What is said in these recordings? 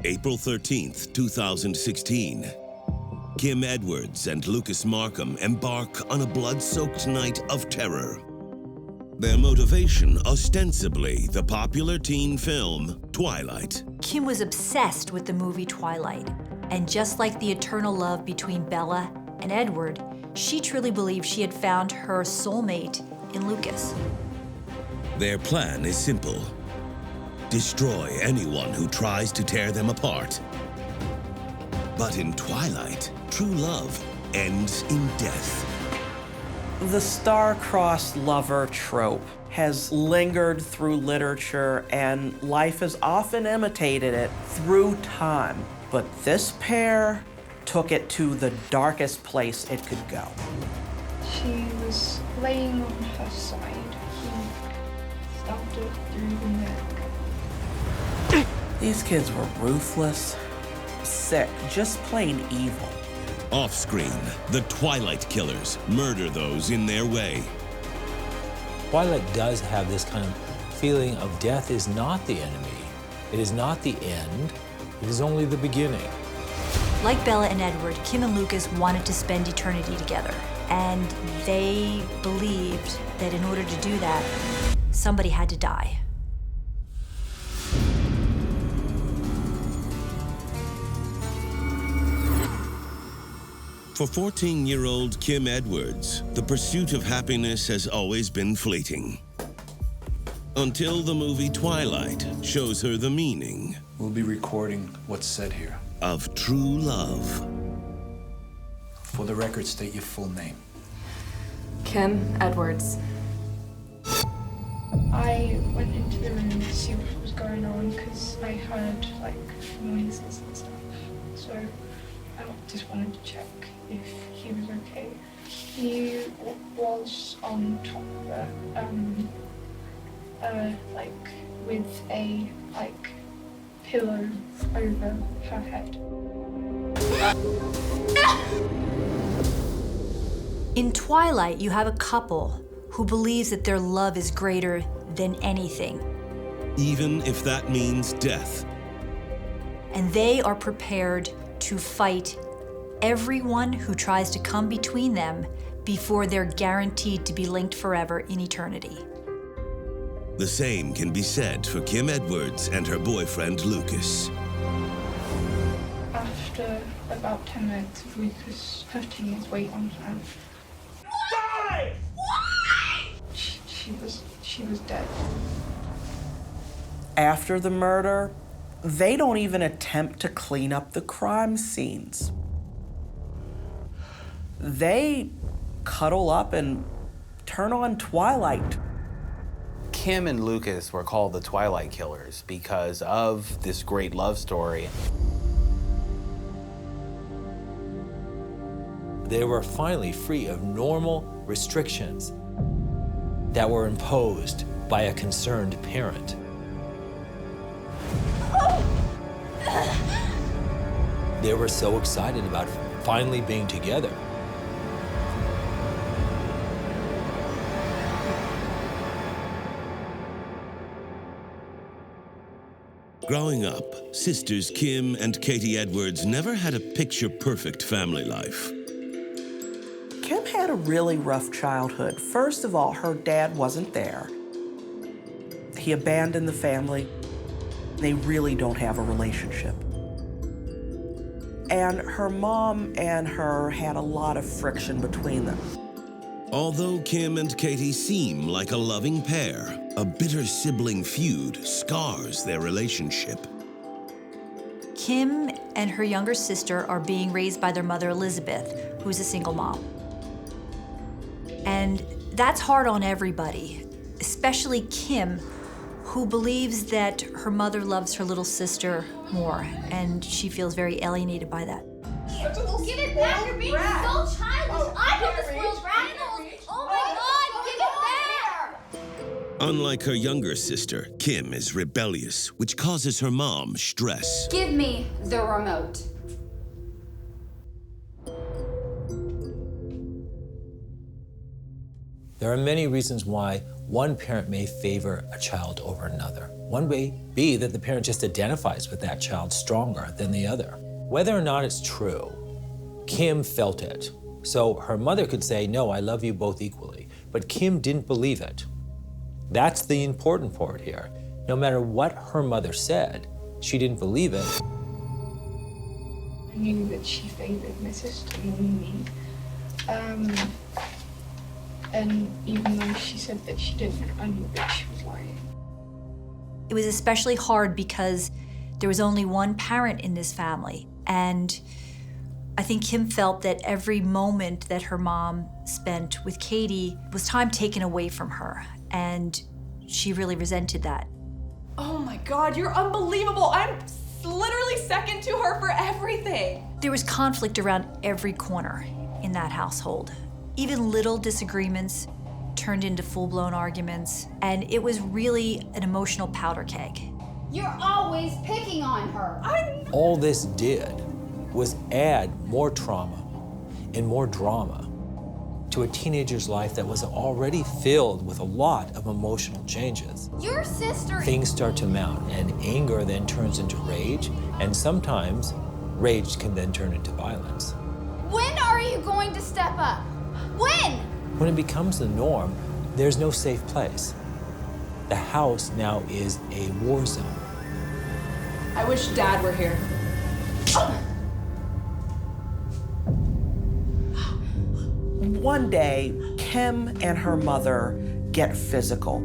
April 13th, 2016. Kim Edwards and Lucas Markham embark on a blood-soaked night of terror. Their motivation, ostensibly the popular teen film, Twilight. Kim was obsessed with the movie Twilight, and just like the eternal love between Bella and Edward, she truly believed she had found her soulmate in Lucas. Their plan is simple. Destroy anyone who tries to tear them apart. But in Twilight, true love ends in death. The star-crossed lover trope has lingered through literature, and life has often imitated it through time. But this pair took it to the darkest place it could go. She was laying on her side. He stabbed her through the neck. These kids were ruthless, sick, just plain evil. Off-screen, the Twilight killers murder those in their way. Twilight does have this kind of feeling of death is not the enemy. It is not the end. It is only the beginning. Like Bella and Edward, Kim and Lucas wanted to spend eternity together. And they believed that in order to do that, somebody had to die. For 14-year-old Kim Edwards, the pursuit of happiness has always been fleeting. Until the movie Twilight shows her the meaning. We'll be recording what's said here. Of true love. For the record, state your full name. Kim Edwards. I went into the room to see what was going on because I heard like noises and stuff. So I just wanted to check if he was okay. He was on top of her, like with a pillow over her head. In Twilight, you have a couple who believes that their love is greater than anything. Even if that means death. And they are prepared to fight everyone who tries to come between them before they're guaranteed to be linked forever in eternity. The same can be said for Kim Edwards and her boyfriend, Lucas. After about 10 minutes of Lucas putting his weight on her, Die! she was dead. After the murder, they don't even attempt to clean up the crime scenes. They cuddle up and turn on Twilight. Kim and Lucas were called the Twilight Killers because of this great love story. They were finally free of normal restrictions that were imposed by a concerned parent. They were so excited about finally being together. Growing up, sisters Kim and Katie Edwards never had a picture-perfect family life. Kim had a really rough childhood. First of all, her dad wasn't there. He abandoned the family. They really don't have a relationship. And her mom and her had a lot of friction between them. Although Kim and Katie seem like a loving pair, a bitter sibling feud scars their relationship. Kim and her younger sister are being raised by their mother, Elizabeth, who's a single mom. And that's hard on everybody, especially Kim, who believes that her mother loves her little sister more, and she feels very alienated by that. Give it back, you're being so childish. I put the spoiled brat. Oh my God, give it back! Unlike her younger sister, Kim is rebellious, which causes her mom stress. Give me the remote. There are many reasons why one parent may favor a child over another. One may be that the parent just identifies with that child stronger than the other. Whether or not it's true, Kim felt it. So her mother could say, no, I love you both equally. But Kim didn't believe it. That's the important part here. No matter what her mother said, she didn't believe it. I knew that she favored my sister more than me. And even though she said that she didn't, I knew that she was lying. It was especially hard because there was only one parent in this family. And I think Kim felt that every moment that her mom spent with Katie was time taken away from her. And she really resented that. Oh my God, you're unbelievable. I'm literally second to her for everything. There was conflict around every corner in that household. Even little disagreements turned into full-blown arguments, and it was really an emotional powder keg. You're always picking on her. All this did was add more trauma and more drama to a teenager's life that was already filled with a lot of emotional changes. Your sister... Things start to mount, and anger then turns into rage, and sometimes rage can then turn into violence. When are you going to step up? When? When it becomes the norm, there's no safe place. The house now is a war zone. I wish Dad were here. One day, Kim and her mother get physical.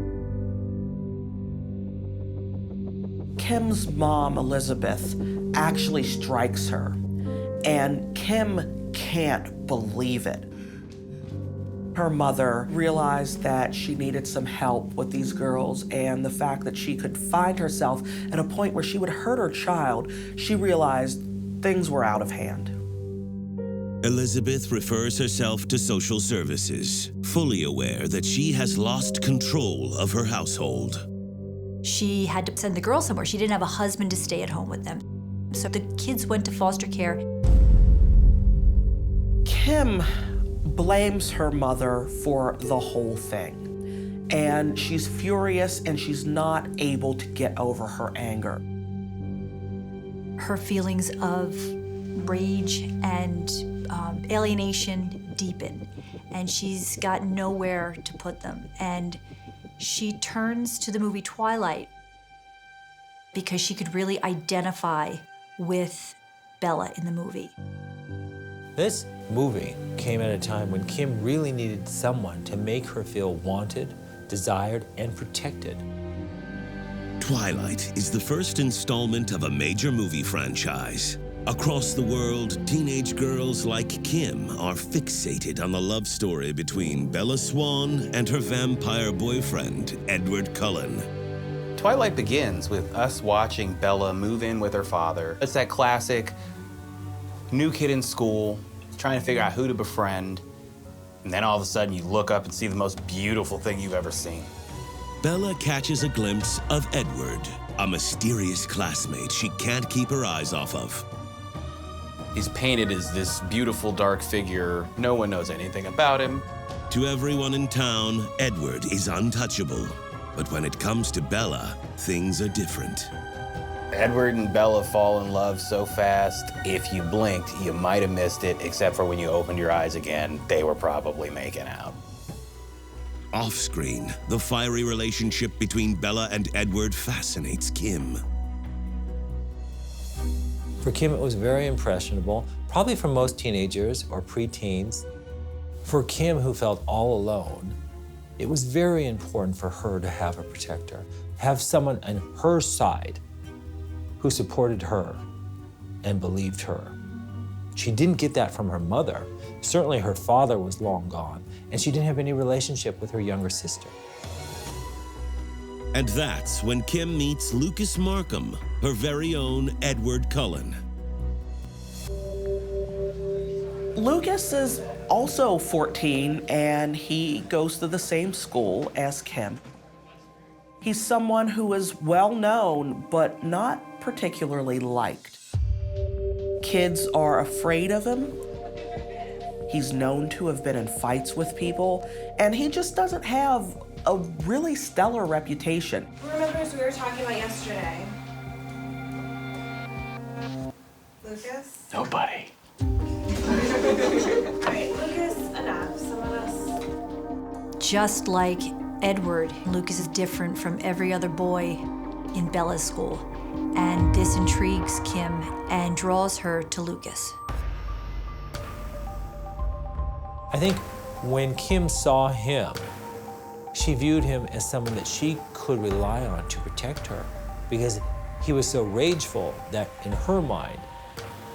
Kim's mom, Elizabeth, actually strikes her, and Kim can't believe it. Her mother realized that she needed some help with these girls, and the fact that she could find herself at a point where she would hurt her child, she realized things were out of hand. Elizabeth refers herself to social services, fully aware that she has lost control of her household. She had to send the girls somewhere. She didn't have a husband to stay at home with them. So the kids went to foster care. Kim blames her mother for the whole thing, and she's furious and she's not able to get over her anger. Her feelings of rage and alienation deepen, and she's got nowhere to put them. And she turns to the movie Twilight because she could really identify with Bella in the movie. This movie came at a time when Kim really needed someone to make her feel wanted, desired, and protected. Twilight is the first installment of a major movie franchise. Across the world, teenage girls like Kim are fixated on the love story between Bella Swan and her vampire boyfriend, Edward Cullen. Twilight begins with us watching Bella move in with her father. It's that classic new kid in school, trying to figure out who to befriend, and then all of a sudden you look up and see the most beautiful thing you've ever seen. Bella catches a glimpse of Edward, a mysterious classmate she can't keep her eyes off of. He's painted as this beautiful dark figure. No one knows anything about him. To everyone in town, Edward is untouchable. But when it comes to Bella, things are different. Edward and Bella fall in love so fast, if you blinked, you might have missed it, except for when you opened your eyes again, they were probably making out. Off-screen, the fiery relationship between Bella and Edward fascinates Kim. For Kim, it was very impressionable, probably for most teenagers or preteens. For Kim, who felt all alone, it was very important for her to have a protector, have someone on her side who supported her and believed her. She didn't get that from her mother. Certainly her father was long gone, and she didn't have any relationship with her younger sister. And that's when Kim meets Lucas Markham, her very own Edward Cullen. Lucas is also 14, and he goes to the same school as Kim. He's someone who is well known, but not particularly liked. Kids are afraid of him. He's known to have been in fights with people, and he just doesn't have a really stellar reputation. Who remembers we were talking about yesterday? Lucas? Nobody. All right, Lucas, enough. Someone else. Just like Edward, Lucas is different from every other boy in Bella's school, and this intrigues Kim and draws her to Lucas. I think when Kim saw him, she viewed him as someone that she could rely on to protect her, because he was so rageful that in her mind,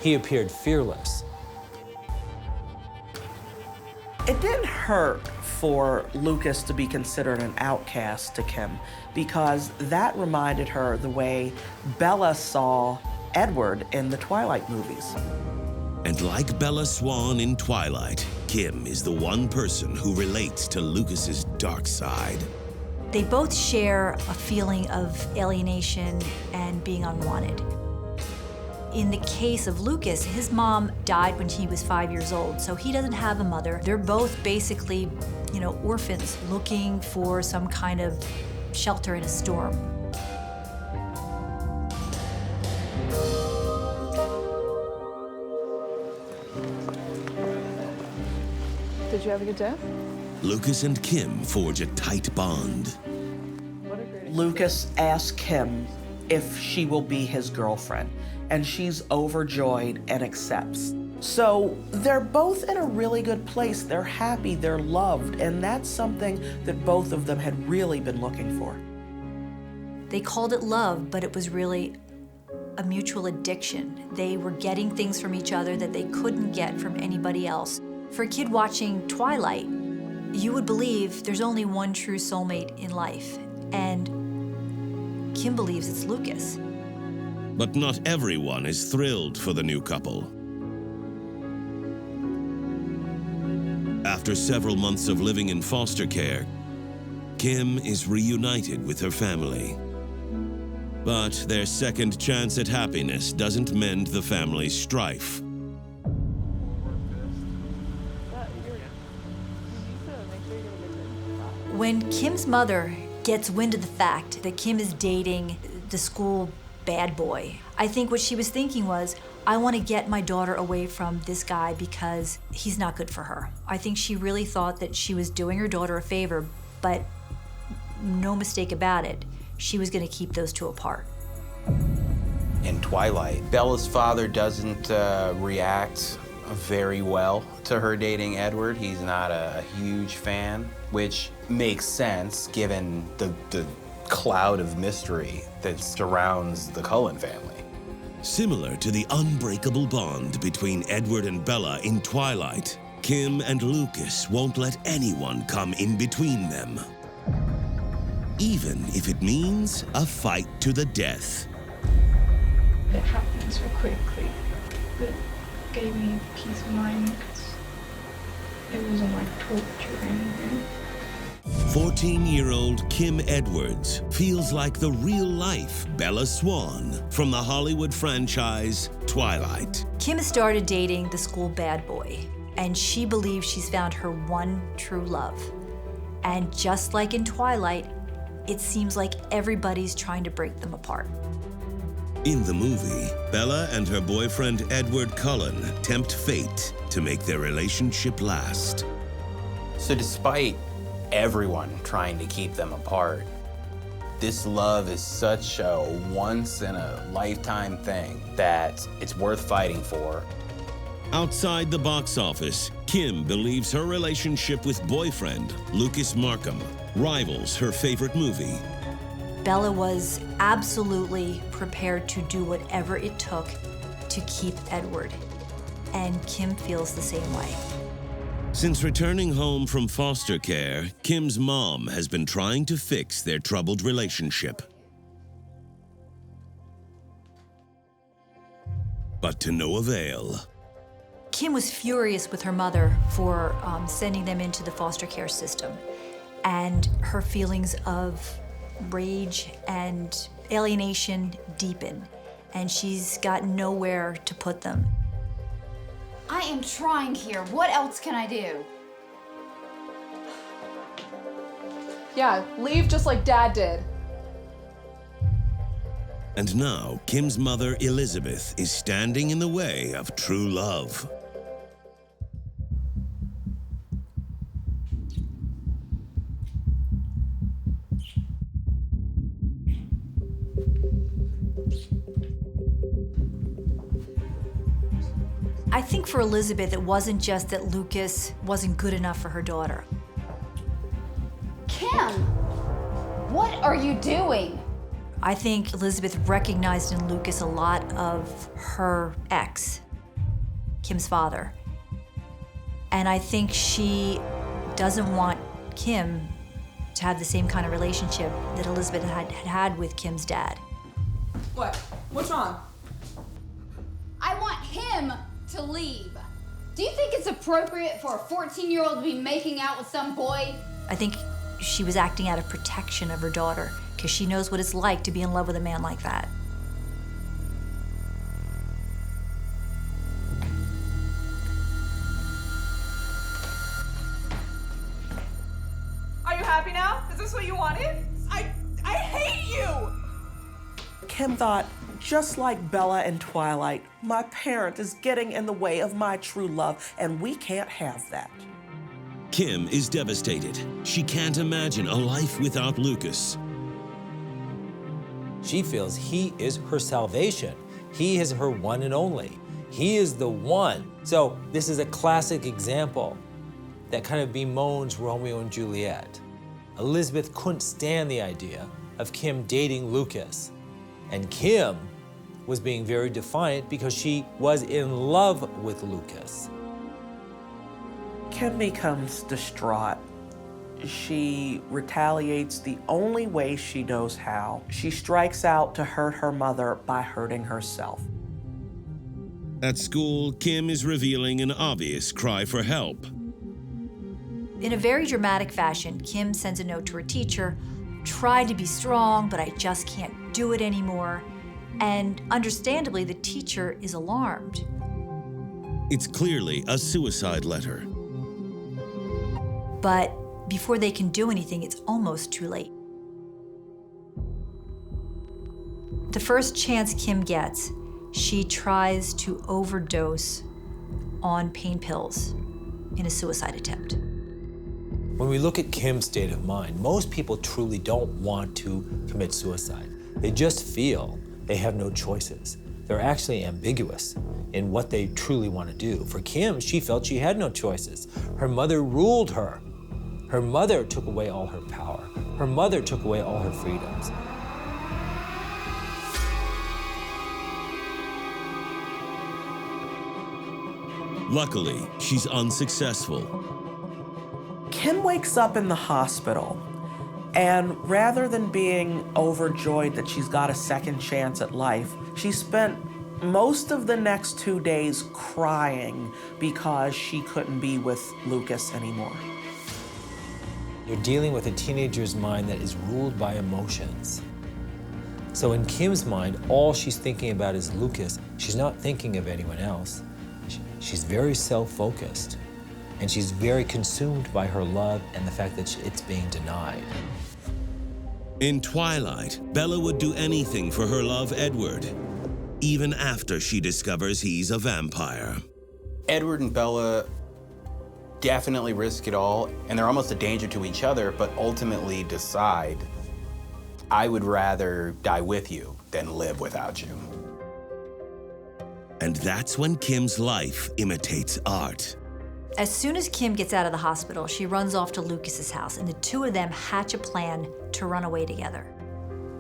he appeared fearless. It didn't hurt for Lucas to be considered an outcast to Kim, because that reminded her the way Bella saw Edward in the Twilight movies. And like Bella Swan in Twilight, Kim is the one person who relates to Lucas's dark side. They both share a feeling of alienation and being unwanted. In the case of Lucas, his mom died when he was 5 years old, so he doesn't have a mother. They're both basically, orphans looking for some kind of shelter in a storm. Did you have a good day? Lucas and Kim forge a tight bond. Lucas asks Kim if she will be his girlfriend, and she's overjoyed and accepts. So they're both in a really good place. They're happy, they're loved, and that's something that both of them had really been looking for. They called it love, but it was really a mutual addiction. They were getting things from each other that they couldn't get from anybody else. For a kid watching Twilight, you would believe there's only one true soulmate in life, and Kim believes it's Lucas. But not everyone is thrilled for the new couple. After several months of living in foster care, Kim is reunited with her family. But their second chance at happiness doesn't mend the family's strife. When Kim's mother gets wind of the fact that Kim is dating the school bad boy, I think what she was thinking was, I want to get my daughter away from this guy because he's not good for her. I think she really thought that she was doing her daughter a favor, but no mistake about it, she was going to keep those two apart. In Twilight, Bella's father doesn't react very well to her dating Edward. He's not a huge fan, which makes sense given the cloud of mystery that surrounds the Cullen family. Similar to the unbreakable bond between Edward and Bella in Twilight, Kim and Lucas won't let anyone come in between them, even if it means a fight to the death. It happened so quickly, but gave me peace of mind because it wasn't like torture or anything. 14-year-old Kim Edwards feels like the real-life Bella Swan from the Hollywood franchise Twilight. Kim has started dating the school bad boy, and she believes she's found her one true love. And just like in Twilight, it seems like everybody's trying to break them apart. In the movie, Bella and her boyfriend Edward Cullen tempt fate to make their relationship last. So despite everyone trying to keep them apart, this love is such a once-in-a-lifetime thing that it's worth fighting for. Outside the box office, Kim believes her relationship with boyfriend Lucas Markham rivals her favorite movie. Bella was absolutely prepared to do whatever it took to keep Edward, and Kim feels the same way. Since returning home from foster care, Kim's mom has been trying to fix their troubled relationship. But to no avail. Kim was furious with her mother for sending them into the foster care system, and her feelings of rage and alienation deepen, and she's got nowhere to put them. I am trying here. What else can I do? Yeah, leave just like Dad did. And now, Kim's mother, Elizabeth, is standing in the way of true love. I think for Elizabeth, it wasn't just that Lucas wasn't good enough for her daughter. Kim, what are you doing? I think Elizabeth recognized in Lucas a lot of her ex, Kim's father. And I think she doesn't want Kim to have the same kind of relationship that Elizabeth had with Kim's dad. What? What's wrong? I want him to leave. Do you think it's appropriate for a 14-year-old to be making out with some boy? I think she was acting out of protection of her daughter because she knows what it's like to be in love with a man like that. Are you happy now? Is this what you wanted? I hate you! Kim thought, just like Bella in Twilight, my parent is getting in the way of my true love, and we can't have that. Kim is devastated. She can't imagine a life without Lucas. She feels he is her salvation. He is her one and only. He is the one. So this is a classic example that kind of bemoans Romeo and Juliet. Elizabeth couldn't stand the idea of Kim dating Lucas. And Kim was being very defiant because she was in love with Lucas. Kim becomes distraught. She retaliates the only way she knows how. She strikes out to hurt her mother by hurting herself. At school, Kim is revealing an obvious cry for help. In a very dramatic fashion, Kim sends a note to her teacher, "Tried to be strong, but I just can't do it anymore." And understandably, the teacher is alarmed. It's clearly a suicide letter. But before they can do anything, it's almost too late. The first chance Kim gets, she tries to overdose on pain pills in a suicide attempt. When we look at Kim's state of mind, most people truly don't want to commit suicide. They just feel they have no choices. They're actually ambiguous in what they truly want to do. For Kim, she felt she had no choices. Her mother ruled her. Her mother took away all her power. Her mother took away all her freedoms. Luckily, she's unsuccessful. Kim wakes up in the hospital, and rather than being overjoyed that she's got a second chance at life, she spent most of the next 2 days crying because she couldn't be with Lucas anymore. You're dealing with a teenager's mind that is ruled by emotions. So in Kim's mind, all she's thinking about is Lucas. She's not thinking of anyone else. She's very self-focused, and she's very consumed by her love and the fact that it's being denied. In Twilight, Bella would do anything for her love, Edward, even after she discovers he's a vampire. Edward and Bella definitely risk it all, and they're almost a danger to each other, but ultimately decide, I would rather die with you than live without you. And that's when Kim's life imitates art. As soon as Kim gets out of the hospital, she runs off to Lucas's house, and the two of them hatch a plan to run away together.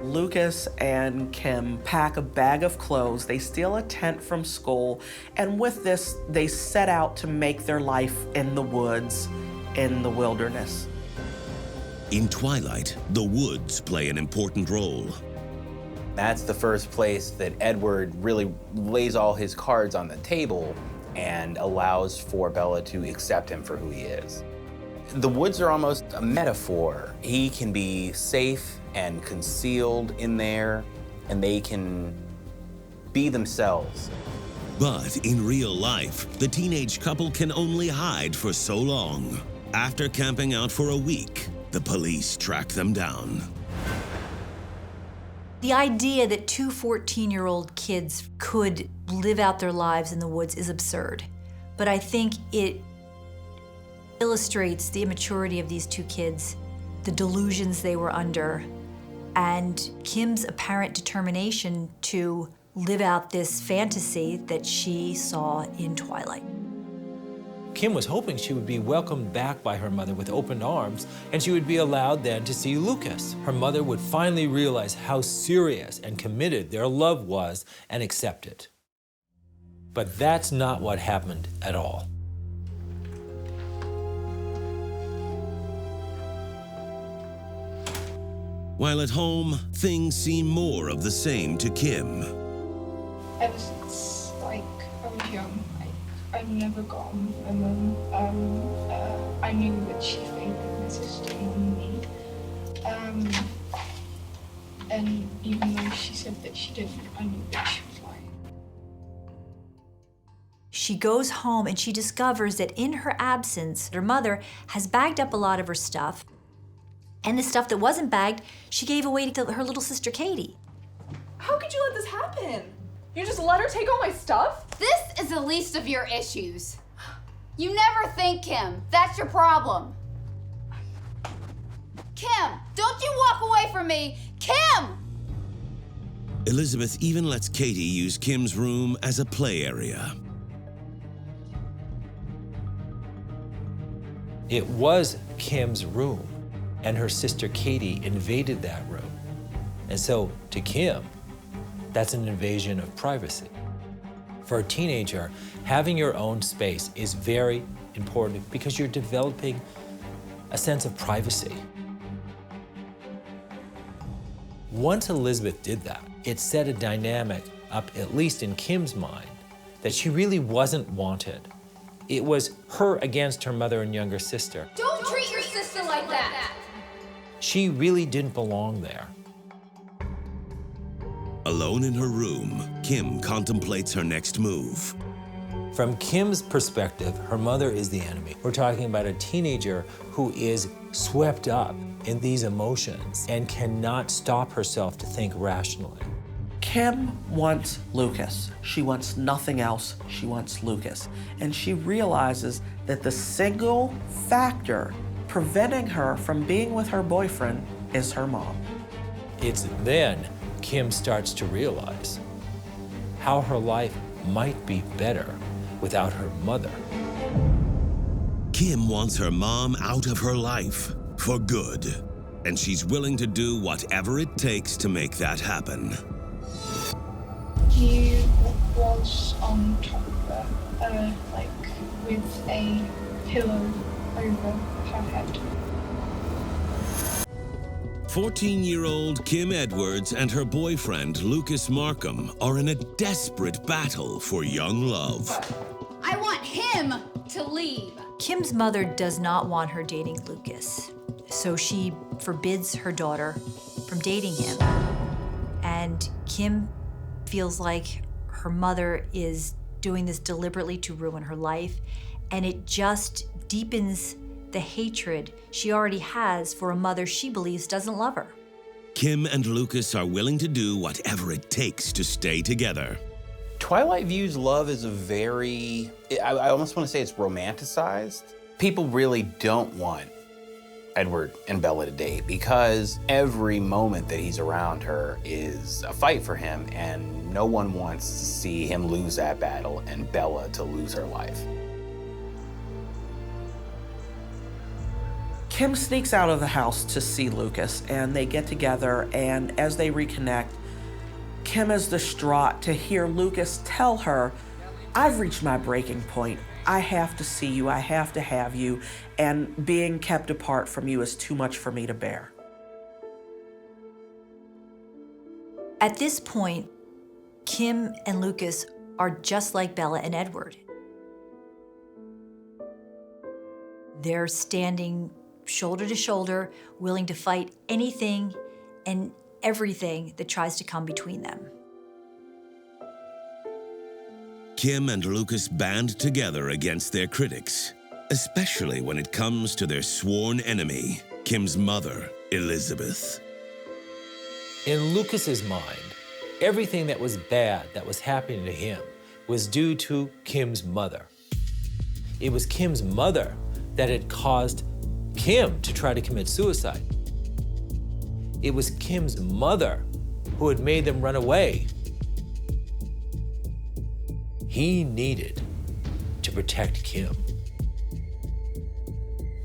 Lucas and Kim pack a bag of clothes, they steal a tent from school, and with this, they set out to make their life in the woods, in the wilderness. In Twilight, the woods play an important role. That's the first place that Edward really lays all his cards on the table and allows for Bella to accept him for who he is. The woods are almost a metaphor. He can be safe and concealed in there, and they can be themselves. But in real life, the teenage couple can only hide for so long. After camping out for a week, the police track them down. The idea that two 14-year-old kids could live out their lives in the woods is absurd. But I think it illustrates the immaturity of these two kids, the delusions they were under, and Kim's apparent determination to live out this fantasy that she saw in Twilight. Kim was hoping she would be welcomed back by her mother with open arms, and she would be allowed then to see Lucas. Her mother would finally realize how serious and committed their love was and accept it. But that's not what happened at all. While at home, things seem more of the same to Kim. Ever since I was young, I've never gotten my mum. I knew that she favoured my sister more than me. And even though she said that she didn't, I knew that she was lying. She goes home and she discovers that in her absence, her mother has bagged up a lot of her stuff. And the stuff that wasn't bagged, she gave away to her little sister, Katie. How could you let this happen? You just let her take all my stuff? This is the least of your issues. You never think, Kim. That's your problem. Kim, don't you walk away from me. Kim! Elizabeth even lets Katie use Kim's room as a play area. It was Kim's room, and her sister Katie invaded that room. And so, to Kim, that's an invasion of privacy. For a teenager, having your own space is very important because you're developing a sense of privacy. Once Elizabeth did that, it set a dynamic up, at least in Kim's mind, that she really wasn't wanted. It was her against her mother and younger sister. Don't treat your sister like that. She really didn't belong there. Alone in her room, Kim contemplates her next move. From Kim's perspective, her mother is the enemy. We're talking about a teenager who is swept up in these emotions and cannot stop herself to think rationally. Kim wants Lucas. She wants nothing else. She wants Lucas. And she realizes that the single factor preventing her from being with her boyfriend is her mom. It's then Kim starts to realize how her life might be better without her mother. Kim wants her mom out of her life for good, and she's willing to do whatever it takes to make that happen. He was on top of her, like with a pillow over her head. 14-year-old Kim Edwards and her boyfriend, Lucas Markham, are in a desperate battle for young love. I want him to leave. Kim's mother does not want her dating Lucas, so she forbids her daughter from dating him. And Kim feels like her mother is doing this deliberately to ruin her life, and it just deepens the hatred she already has for a mother she believes doesn't love her. Kim and Lucas are willing to do whatever it takes to stay together. Twilight views love as a very, I almost want to say it's romanticized. People really don't want Edward and Bella to date because every moment that he's around her is a fight for him, and no one wants to see him lose that battle and Bella to lose her life. Kim sneaks out of the house to see Lucas, and they get together, and as they reconnect, Kim is distraught to hear Lucas tell her, "I've reached my breaking point. I have to see you, I have to have you, and being kept apart from you is too much for me to bear." At this point, Kim and Lucas are just like Bella and Edward. They're standing shoulder to shoulder, willing to fight anything and everything that tries to come between them. Kim and Lucas band together against their critics, especially when it comes to their sworn enemy, Kim's mother, Elizabeth. In Lucas's mind, everything that was bad that was happening to him was due to Kim's mother. It was Kim's mother that had caused Kim to try to commit suicide. It was Kim's mother who had made them run away. He needed to protect Kim.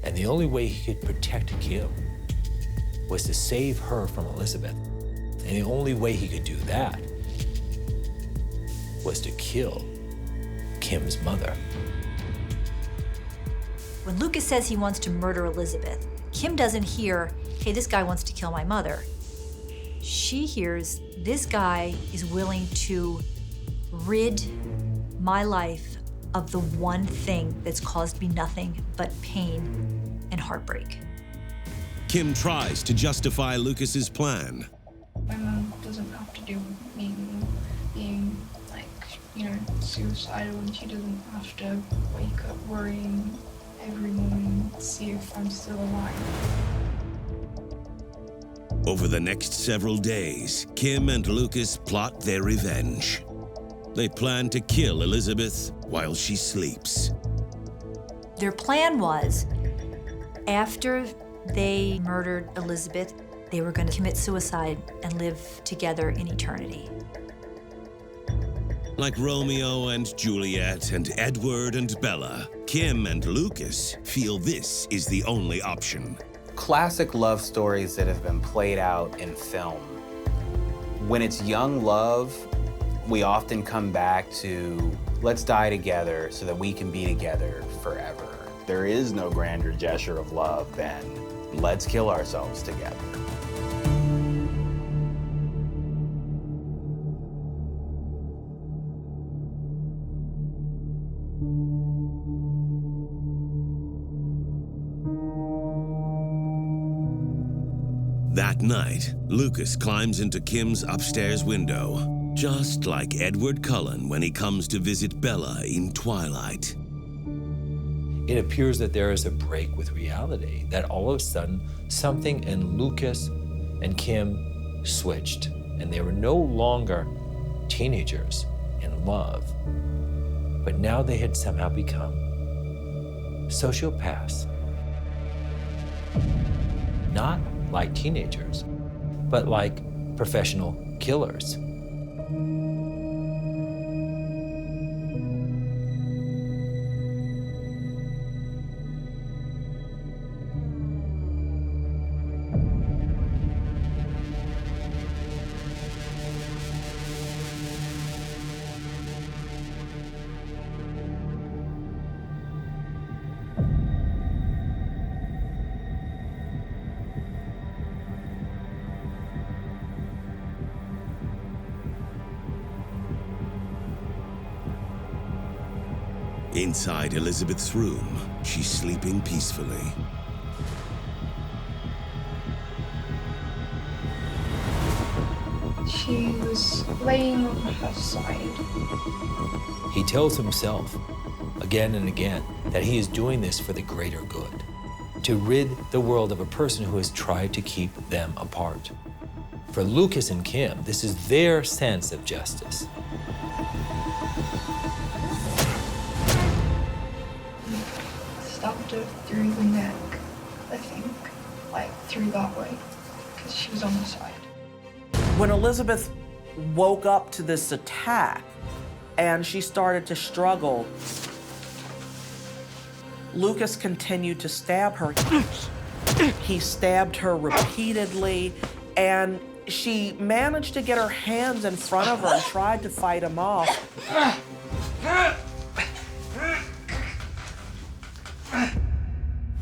And the only way he could protect Kim was to save her from Elizabeth. And the only way he could do that was to kill Kim's mother. When Lucas says he wants to murder Elizabeth, Kim doesn't hear, hey, this guy wants to kill my mother. She hears, this guy is willing to rid my life of the one thing that's caused me nothing but pain and heartbreak. Kim tries to justify Lucas's plan. My mom doesn't have to deal with me being like, suicidal, and she doesn't have to wake up worrying every morning to see if I'm still alive. Over the next several days, Kim and Lucas plot their revenge. They plan to kill Elizabeth while she sleeps. Their plan was, after they murdered Elizabeth, they were going to commit suicide and live together in eternity. Like Romeo and Juliet and Edward and Bella, Kim and Lucas feel this is the only option. Classic love stories that have been played out in film. When it's young love, we often come back to, let's die together so that we can be together forever. There is no grander gesture of love than, let's kill ourselves together. That night, Lucas climbs into Kim's upstairs window, just like Edward Cullen when he comes to visit Bella in Twilight. It appears that there is a break with reality, that all of a sudden something in Lucas and Kim switched, and they were no longer teenagers in love, but now they had somehow become sociopaths. Not like teenagers, but like professional killers. Inside Elizabeth's room, she's sleeping peacefully. She was laying on her side. He tells himself again and again that he is doing this for the greater good, to rid the world of a person who has tried to keep them apart. For Lucas and Kim, this is their sense of justice. Stabbed her through the neck, I think, like through that way, because she was on the side. When Elizabeth woke up to this attack and she started to struggle, Lucas continued to stab her. He stabbed her repeatedly, and she managed to get her hands in front of her and tried to fight him off.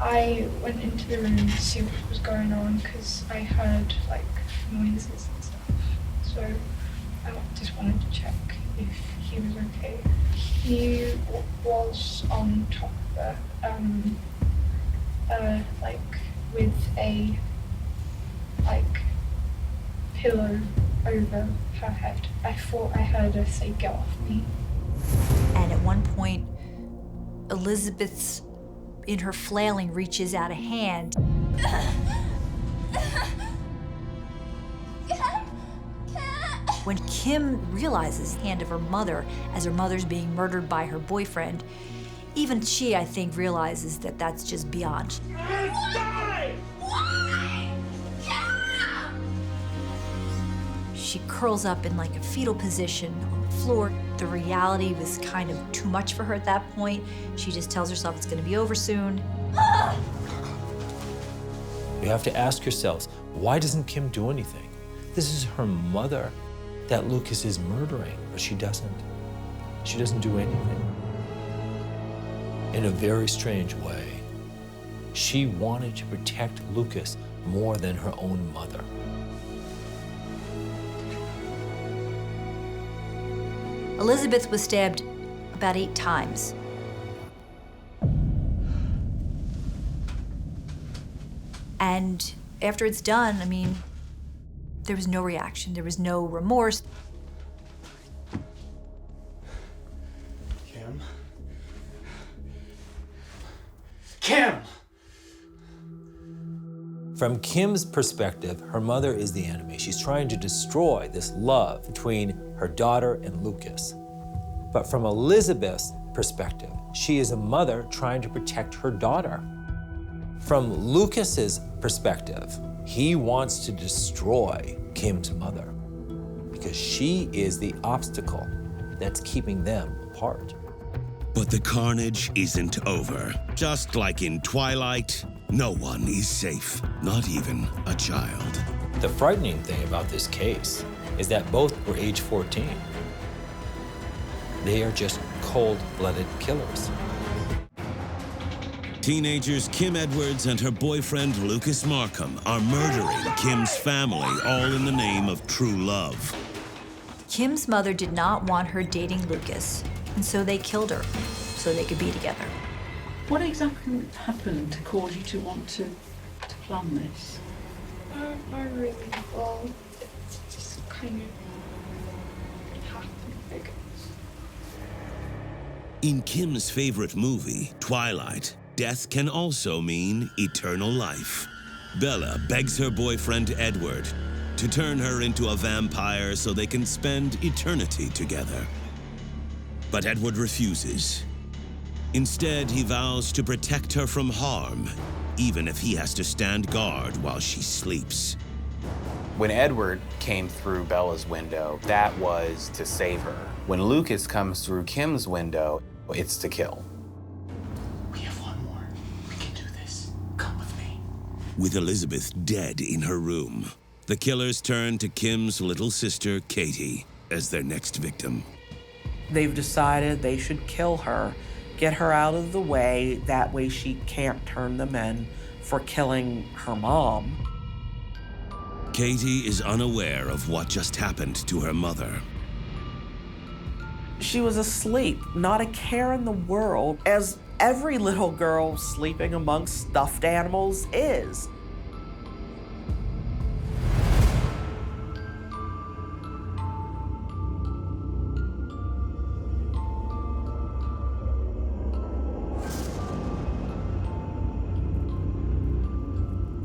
I went into the room to see what was going on because I heard like noises and stuff. So I just wanted to check if he was okay. He was on top of her, like with a pillow over her head. I thought I heard her say, "Get off me." And at one point, Elizabeth's, in her flailing, reaches out a hand. When Kim realizes the hand of her mother as her mother's being murdered by her boyfriend, even she, I think, realizes that that's just beyond. She curls up in like a fetal position on the floor. The reality was kind of too much for her at that point. She just tells herself it's gonna be over soon. You have to ask yourselves, why doesn't Kim do anything? This is her mother that Lucas is murdering, but she doesn't. She doesn't do anything. In a very strange way, she wanted to protect Lucas more than her own mother. Elizabeth was stabbed about 8 times. And after it's done, I mean, there was no reaction, there was no remorse. Kim? Kim! From Kim's perspective, her mother is the enemy. She's trying to destroy this love between her daughter and Lucas. But from Elizabeth's perspective, she is a mother trying to protect her daughter. From Lucas's perspective, he wants to destroy Kim's mother because she is the obstacle that's keeping them apart. But the carnage isn't over. Just like in Twilight, no one is safe, not even a child. The frightening thing about this case is that both were age 14. They are just cold-blooded killers. Teenagers Kim Edwards and her boyfriend Lucas Markham are murdering Kim's family, all in the name of true love. Kim's mother did not want her dating Lucas, and so they killed her so they could be together. What exactly happened to cause you to want to plan this? Not really well. It's just kind of happened, I guess. In Kim's favorite movie, Twilight, death can also mean eternal life. Bella begs her boyfriend Edward to turn her into a vampire so they can spend eternity together. But Edward refuses. Instead, he vows to protect her from harm, even if he has to stand guard while she sleeps. When Edward came through Bella's window, that was to save her. When Lucas comes through Kim's window, it's to kill. We have one more. We can do this. Come with me. With Elizabeth dead in her room, the killers turn to Kim's little sister, Katie, as their next victim. They've decided they should kill her, get her out of the way, that way she can't turn them in for killing her mom. Katie is unaware of what just happened to her mother. She was asleep, not a care in the world, as every little girl sleeping amongst stuffed animals is.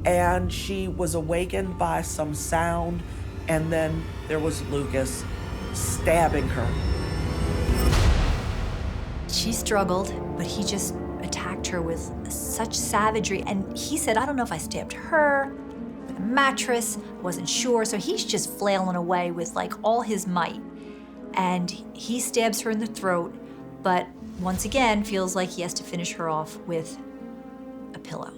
And she was awakened by some sound, and then there was Lucas stabbing her. She struggled, but he just attacked her with such savagery. And he said, I don't know if I stabbed her, with a mattress, wasn't sure. So he's just flailing away with like all his might. And he stabs her in the throat, but once again feels like he has to finish her off with a pillow.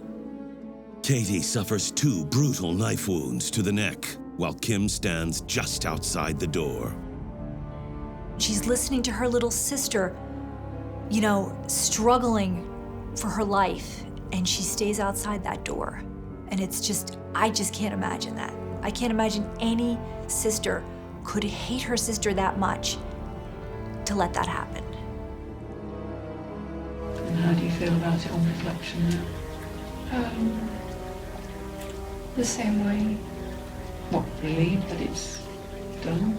Katie suffers 2 brutal knife wounds to the neck, while Kim stands just outside the door. She's listening to her little sister, you know, struggling for her life, and she stays outside that door. And it's just, I just can't imagine that. I can't imagine any sister could hate her sister that much to let that happen. And how do you feel about it on reflection now? The same way. What, relieved that it's done?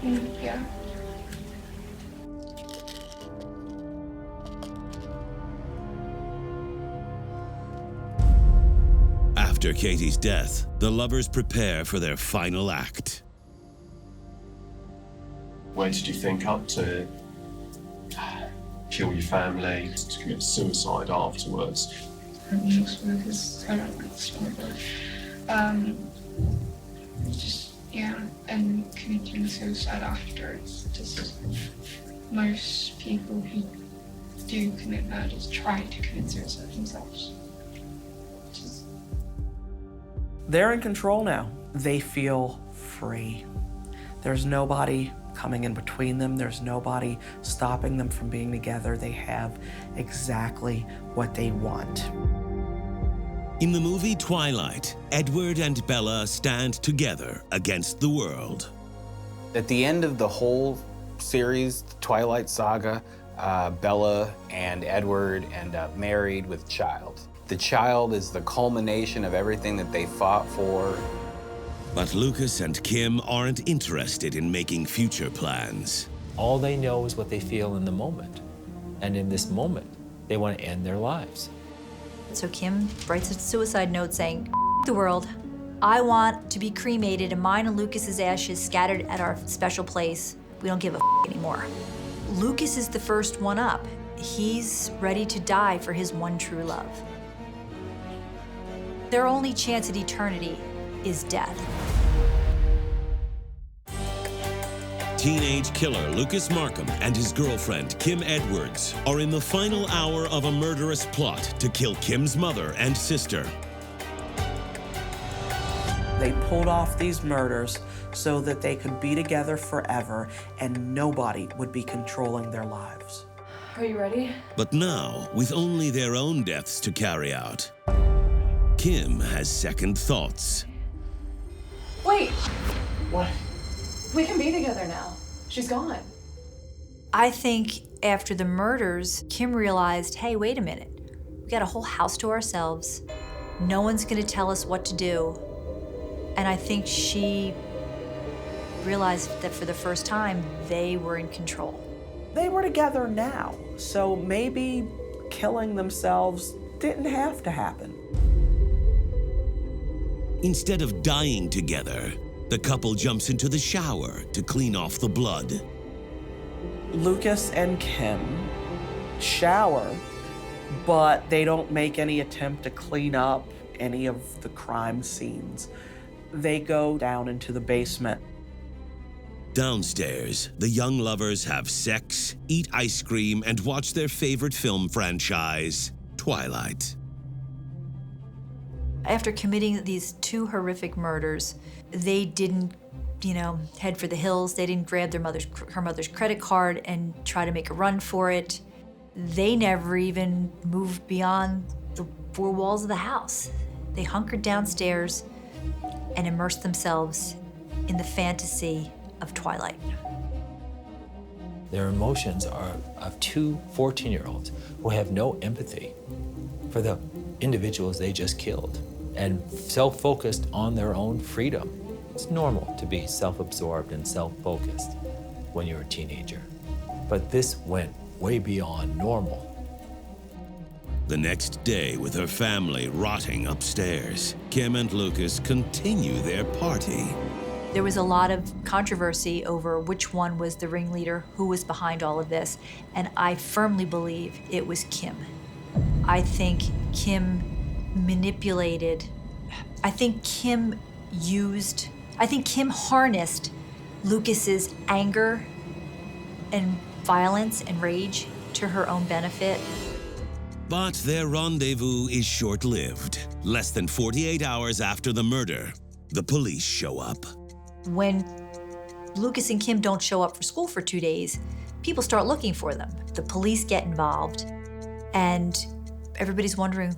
Yeah. After Katie's death, the lovers prepare for their final act. Where did you think up to kill your family, to commit suicide afterwards? Because I don't like smoking. Yeah, and committing suicide after. It's just most people who do commit murders try to commit suicide themselves. They're in control now. They feel free. There's nobody coming in between them. There's nobody stopping them from being together. They have exactly what they want. In the movie Twilight, Edward and Bella stand together against the world. At the end of the whole series, the Twilight saga, Bella and Edward end up married with a child. The child is the culmination of everything that they fought for. But Lucas and Kim aren't interested in making future plans. All they know is what they feel in the moment. And in this moment, they want to end their lives. So Kim writes a suicide note saying, "F the world. I want to be cremated and mine and Lucas's ashes scattered at our special place. We don't give a f anymore." Lucas is the first one up. He's ready to die for his one true love. Their only chance at eternity is death. Teenage killer Lucas Markham and his girlfriend, Kim Edwards, are in the final hour of a murderous plot to kill Kim's mother and sister. They pulled off these murders so that they could be together forever and nobody would be controlling their lives. Are you ready? But now, with only their own deaths to carry out, Kim has second thoughts. Wait, What? we can be together now. She's gone. I think after the murders, Kim realized, hey, wait a minute. We got a whole house to ourselves. No one's gonna tell us what to do. And I think she realized that for the first time, they were in control. They were together now, so maybe killing themselves didn't have to happen. Instead of dying together, the couple jumps into the shower to clean off the blood. Lucas and Kim shower, but they don't make any attempt to clean up any of the crime scenes. They go down into the basement. Downstairs, the young lovers have sex, eat ice cream, and watch their favorite film franchise, Twilight. After committing these two horrific murders, they didn't, head for the hills. They didn't grab her mother's credit card and try to make a run for it. They never even moved beyond the four walls of the house. They hunkered downstairs and immersed themselves in the fantasy of Twilight. Their emotions are of two 14-year-olds who have no empathy for the individuals they just killed and self-focused on their own freedom. It's normal to be self-absorbed and self-focused when you're a teenager, but this went way beyond normal. The next day, with her family rotting upstairs, Kim and Lucas continue their party. There was a lot of controversy over which one was the ringleader, who was behind all of this, and I firmly believe it was Kim. I think Kim manipulated, I think Kim harnessed Lucas's anger and violence and rage to her own benefit. But their rendezvous is short-lived. Less than 48 hours after the murder, the police show up. When Lucas and Kim don't show up for school for 2 days, people start looking for them. The police get involved, and everybody's wondering,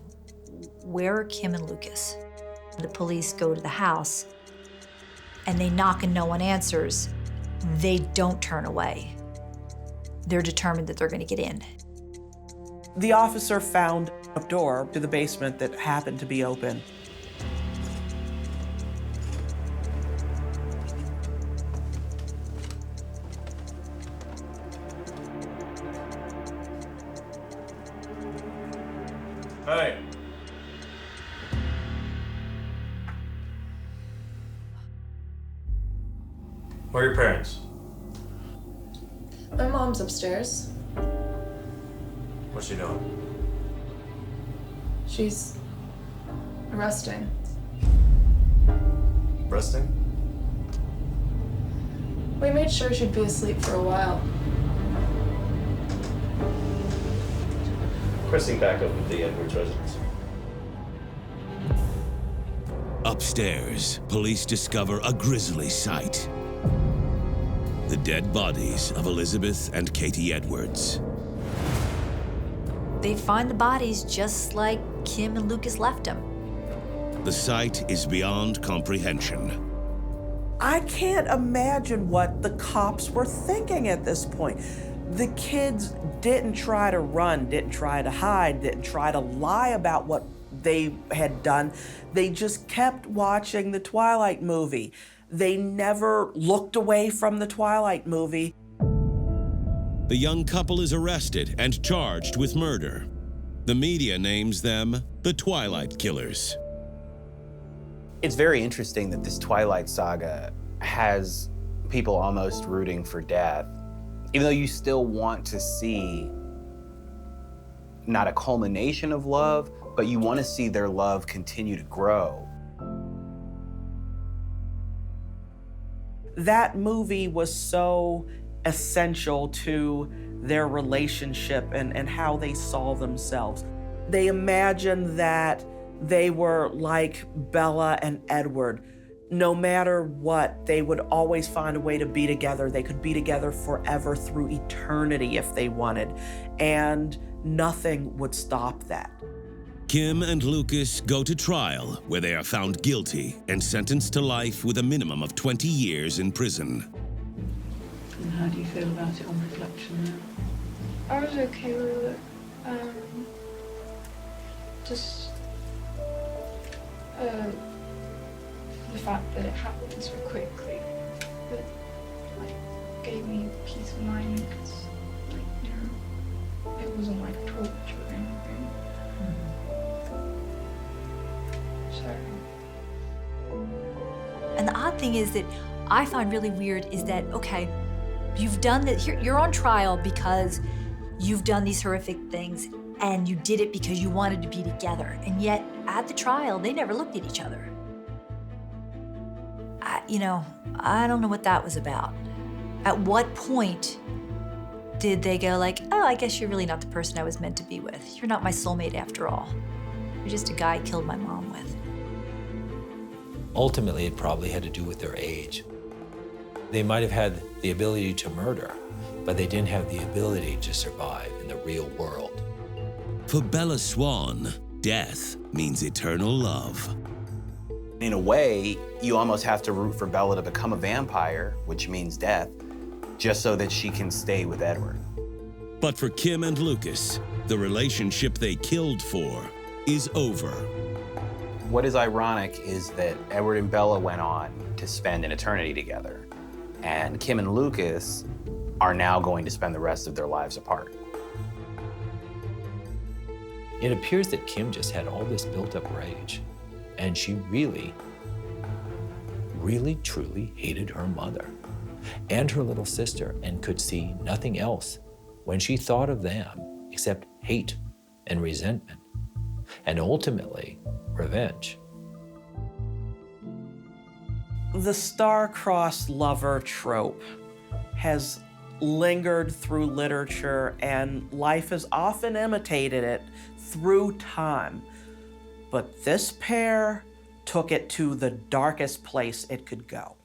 where are Kim and Lucas? The police go to the house, and they knock and no one answers. They don't turn away. They're determined that they're gonna get in. The officer found a door to the basement that happened to be open. Hey. Where are your parents? My mom's upstairs. What's she doing? She's resting. Resting? We made sure she'd be asleep for a while. Pressing back up with the Edwards residence. Upstairs, police discover a grisly sight. The dead bodies of Elizabeth and Katie Edwards. They find the bodies just like Kim and Lucas left them. The sight is beyond comprehension. I can't imagine what the cops were thinking at this point. The kids didn't try to run, didn't try to hide, didn't try to lie about what they had done. They just kept watching the Twilight movie. They never looked away from the Twilight movie. The young couple is arrested and charged with murder. The media names them the Twilight Killers. It's very interesting that this Twilight saga has people almost rooting for death, even though you still want to see not a culmination of love, but you want to see their love continue to grow. That movie was so essential to their relationship and how they saw themselves. They imagined that they were like Bella and Edward. No matter what, they would always find a way to be together. They could be together forever through eternity if they wanted, and nothing would stop that. Kim and Lucas go to trial, where they are found guilty and sentenced to life with a minimum of 20 years in prison. And how do you feel about it on reflection now? I was okay with it. Just the fact that it happened so quickly, that gave me peace of mind, because it wasn't like torture or anything. And the odd thing is that I find really weird is that, okay, you've done that, you're on trial because you've done these horrific things and you did it because you wanted to be together. And yet at the trial, they never looked at each other. I don't know what that was about. At what point did they go like, oh, I guess you're really not the person I was meant to be with. You're not my soulmate after all. You're just a guy I killed my mom with. Ultimately, it probably had to do with their age. They might have had the ability to murder, but they didn't have the ability to survive in the real world. For Bella Swan, death means eternal love. In a way, you almost have to root for Bella to become a vampire, which means death, just so that she can stay with Edward. But for Kim and Lucas, the relationship they killed for is over. What is ironic is that Edward and Bella went on to spend an eternity together, and Kim and Lucas are now going to spend the rest of their lives apart. It appears that Kim just had all this built-up rage, and she really, truly hated her mother and her little sister and could see nothing else when she thought of them except hate and resentment, and ultimately, revenge. The star-crossed lover trope has lingered through literature, and life has often imitated it through time. But this pair took it to the darkest place it could go.